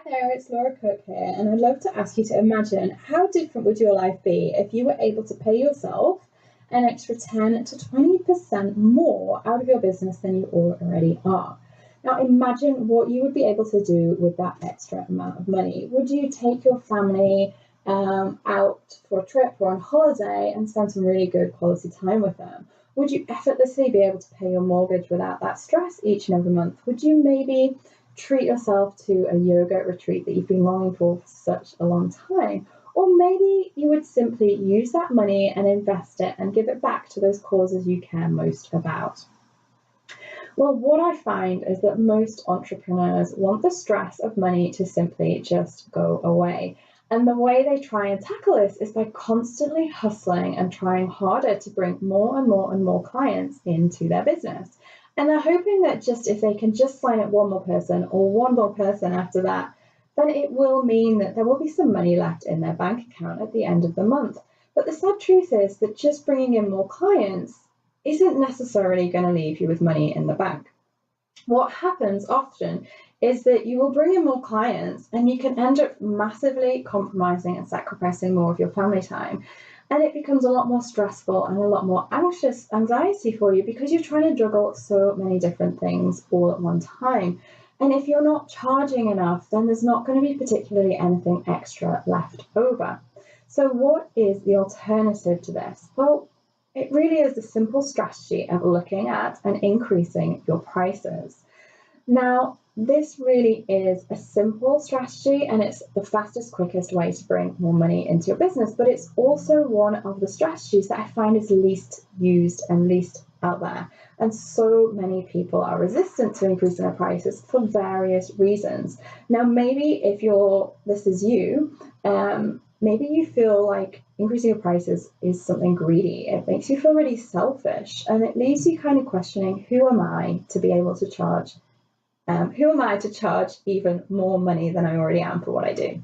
there, it's Laura Cook here, and I'd love to ask you to imagine how different would your life be if you were able to pay yourself an extra 10 to 20% more out of your business than you already are. Now imagine what you would be able to do with that extra amount of money. Would you take your family out for a trip or on holiday and spend some really good quality time with them? Would you effortlessly be able to pay your mortgage without that stress each and every month? Would you maybe treat yourself to a yoga retreat that you've been longing for such a long time? Or maybe you would simply use that money and invest it and give it back to those causes you care most about. Well, what I find is that most entrepreneurs want the stress of money to simply just go away. And the way they try and tackle this is by constantly hustling and trying harder to bring more and more and more clients into their business. And they're hoping that just if they can just sign up one more person or one more person after that, then it will mean that there will be some money left in their bank account at the end of the month. But the sad truth is that just bringing in more clients isn't necessarily going to leave you with money in the bank. What happens often is that you will bring in more clients and you can end up massively compromising and sacrificing more of your family time. And it becomes a lot more stressful and a lot more anxiety for you because you're trying to juggle so many different things all at one time. And if you're not charging enough, then there's not going to be particularly anything extra left over. So what is the alternative to this? Well, it really is the simple strategy of looking at and increasing your prices. Now, this really is a simple strategy and it's the fastest, quickest way to bring more money into your business, but it's also one of the strategies that I find is least used and least out there. And so many people are resistant to increasing their prices for various reasons. Now, maybe if this is you, maybe you feel like increasing your prices is something greedy. It makes you feel really selfish and it leaves you kind of questioning, who am I to be able to charge? Who am I to charge even more money than I already am for what I do?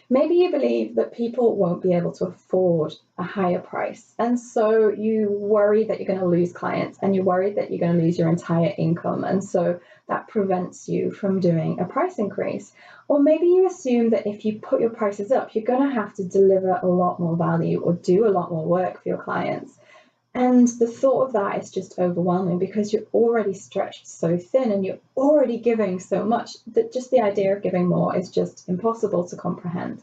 Maybe you believe that people won't be able to afford a higher price. And so you worry that you're going to lose clients and you're worried that you're going to lose your entire income. And so that prevents you from doing a price increase. Or maybe you assume that if you put your prices up, you're going to have to deliver a lot more value or do a lot more work for your clients. And the thought of that is just overwhelming because you're already stretched so thin and you're already giving so much that just the idea of giving more is just impossible to comprehend.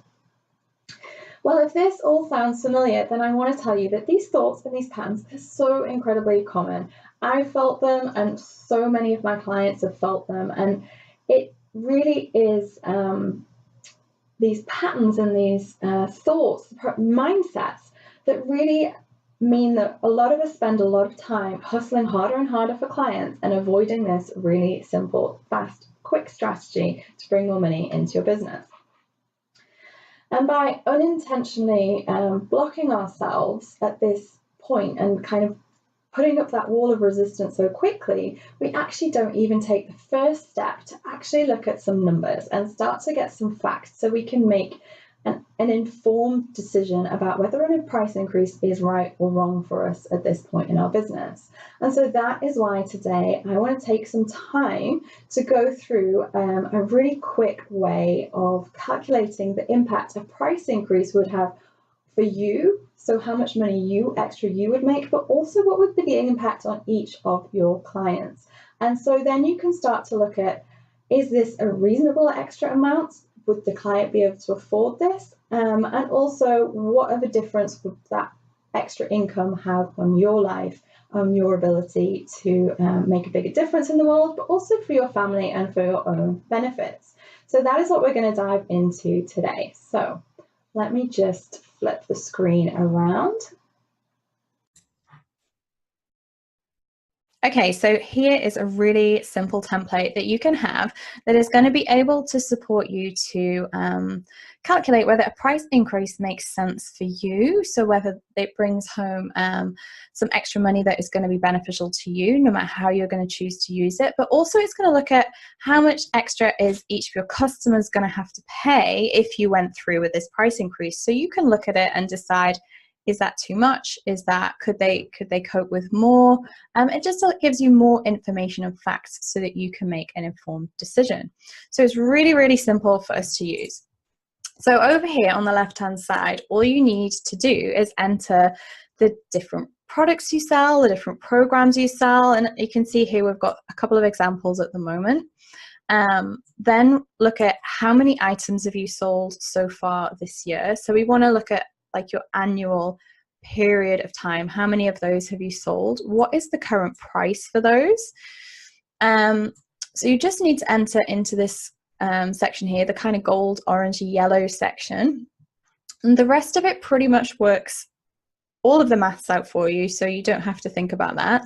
Well, if this all sounds familiar, then I want to tell you that these thoughts and these patterns are so incredibly common. I've felt them and so many of my clients have felt them. And it really is these patterns and these thoughts, mindsets that really mean that a lot of us spend a lot of time hustling harder and harder for clients and avoiding this really simple, fast, quick strategy to bring more money into your business. And by unintentionally blocking ourselves at this point and kind of putting up that wall of resistance so quickly, we actually don't even take the first step to actually look at some numbers and start to get some facts so we can make an informed decision about whether a price increase is right or wrong for us at this point in our business. And so that is why today I want to take some time to go through a really quick way of calculating the impact a price increase would have for you. So how much money extra you would make, but also what would be the impact on each of your clients. And so then you can start to look at, is this a reasonable extra amount? Would the client be able to afford this? And also, what of a difference would that extra income have on your life, on your ability to make a bigger difference in the world, but also for your family and for your own benefits? So that is what we're going to dive into today. So let me just flip the screen around. Okay, so here is a really simple template that you can have that is going to be able to support you to calculate whether a price increase makes sense for you. So whether it brings home some extra money that is going to be beneficial to you, no matter how you're going to choose to use it. But also it's going to look at how much extra is each of your customers going to have to pay if you went through with this price increase. So you can look at it and decide, is that too much? Is that, could they cope with more? It just gives you more information and facts so that you can make an informed decision. So it's really, really simple for us to use. So over here on the left-hand side, all you need to do is enter the different products you sell, the different programs you sell, and you can see here we've got a couple of examples at the moment. Then look at how many items have you sold so far this year. So we want to look at like your annual period of time. How many of those have you sold? What is the current price for those? So you just need to enter into this section here, the kind of gold, orange, yellow section. And the rest of it pretty much works all of the maths out for you, so you don't have to think about that.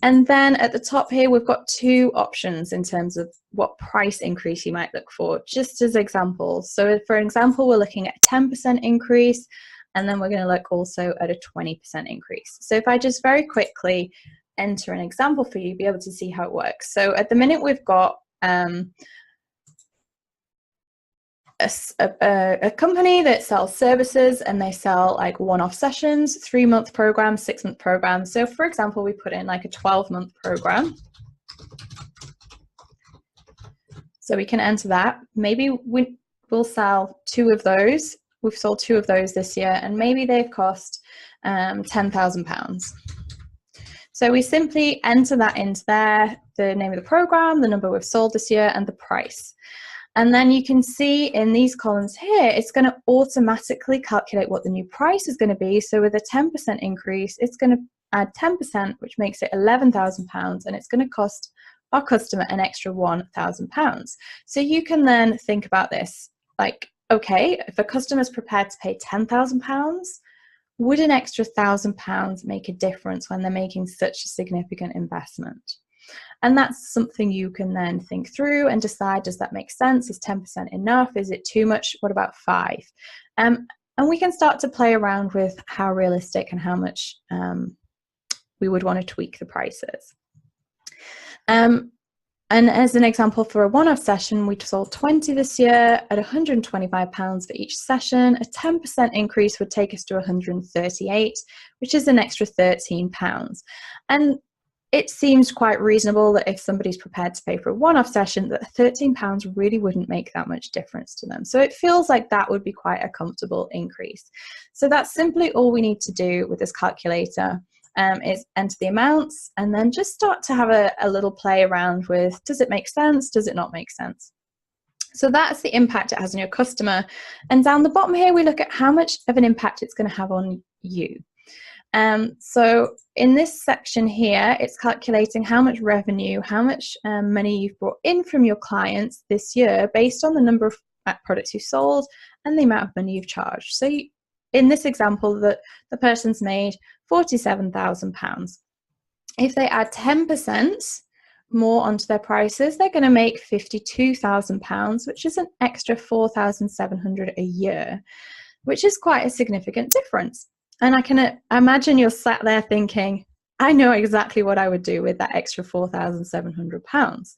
And then at the top here, we've got two options in terms of what price increase you might look for, just as examples. So for example, we're looking at a 10% increase, and then we're going to look also at a 20% increase. So if I just very quickly enter an example for you, you'll be able to see how it works. So at the minute, we've got a company that sells services, and they sell like one-off sessions, 3-month programs, 6-month programs. So for example, we put in like a 12-month program. So we can enter that. Maybe we'll sell 2 of those. We've sold 2 of those this year, and maybe they've cost £10,000. So we simply enter that into there, the name of the program, the number we've sold this year, and the price. And then you can see in these columns here, it's going to automatically calculate what the new price is going to be. So with a 10% increase, it's going to add 10%, which makes it £11,000, and it's going to cost our customer an extra £1,000. So you can then think about this, like, okay, if a customer is prepared to pay £10,000, would an extra £1,000 make a difference when they're making such a significant investment? And that's something you can then think through and decide, does that make sense? Is 10% enough? Is it too much? What about 5? And we can start to play around with how realistic and how much we would want to tweak the prices. And as an example, for a one-off session, we sold 20 this year at £125 for each session. A 10% increase would take us to 138, which is an extra £13. And it seems quite reasonable that if somebody's prepared to pay for a one-off session, that £13 really wouldn't make that much difference to them. So it feels like that would be quite a comfortable increase. So that's simply all we need to do with this calculator, is enter the amounts and then just start to have a little play around with, does it make sense? Does it not make sense? So that's the impact it has on your customer. And down the bottom here, we look at how much of an impact it's going to have on you. So in this section here, it's calculating how much revenue, how much money you've brought in from your clients this year based on the number of products you sold and the amount of money you've charged. So in this example, the person's made £47,000. If they add 10% more onto their prices, they're going to make £52,000, which is an extra £4,700 a year, which is quite a significant difference. And I can imagine you're sat there thinking, I know exactly what I would do with that extra £4,700.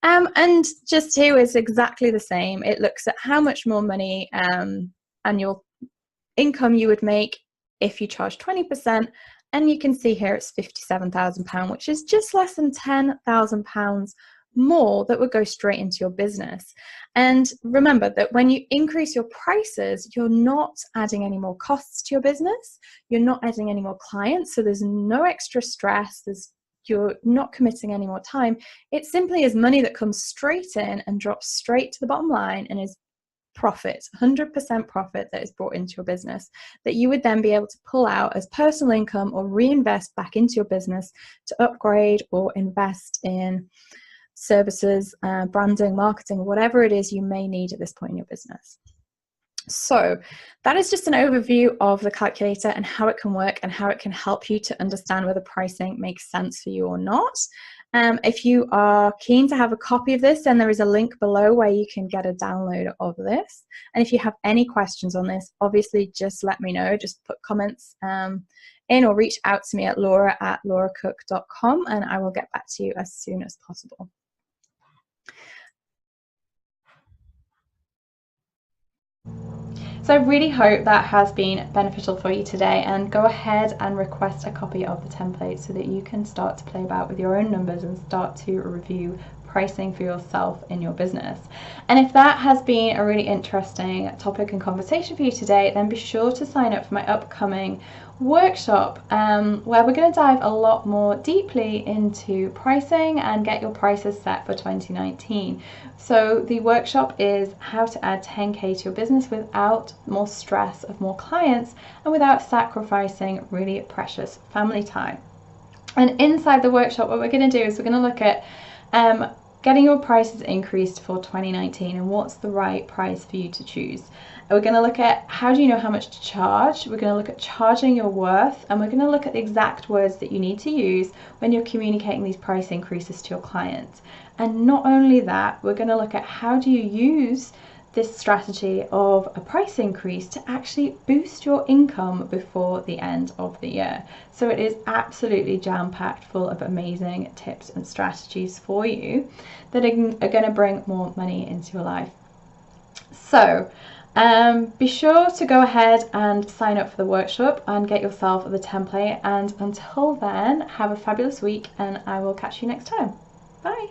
And just here is exactly the same. It looks at how much more money annual income you would make if you charge 20%. And you can see here it's £57,000, which is just less than £10,000 more that would go straight into your business. And remember that when you increase your prices, you're not adding any more costs to your business. You're not adding any more clients. So there's no extra stress. You're not committing any more time. It simply is money that comes straight in and drops straight to the bottom line and is profit, 100% profit that is brought into your business that you would then be able to pull out as personal income or reinvest back into your business to upgrade or invest in services, branding, marketing, whatever it is you may need at this point in your business. So that is just an overview of the calculator and how it can work and how it can help you to understand whether pricing makes sense for you or not. If you are keen to have a copy of this, then there is a link below where you can get a download of this. And if you have any questions on this, obviously just let me know. Just put comments in or reach out to me at laura@lauracook.com and I will get back to you as soon as possible. So So I really hope that has been beneficial for you today, and go ahead and request a copy of the template so that you can start to play about with your own numbers and start to review pricing for yourself in your business. And if that has been a really interesting topic and conversation for you today, then be sure to sign up for my upcoming workshop where we're going to dive a lot more deeply into pricing and get your prices set for 2019. So the workshop is how to add 10k to your business without more stress of more clients and without sacrificing really precious family time. And inside the workshop, what we're going to do is we're going to look at getting your prices increased for 2019 and what's the right price for you to choose. And we're going to look at how do you know how much to charge. We're going to look at charging your worth, and we're going to look at the exact words that you need to use when you're communicating these price increases to your clients. And not only that, we're going to look at how do you use this strategy of a price increase to actually boost your income before the end of the year. So it is absolutely jam-packed full of amazing tips and strategies for you that are going to bring more money into your life. So be sure to go ahead and sign up for the workshop and get yourself the template. And until then, have a fabulous week, and I will catch you next time. Bye.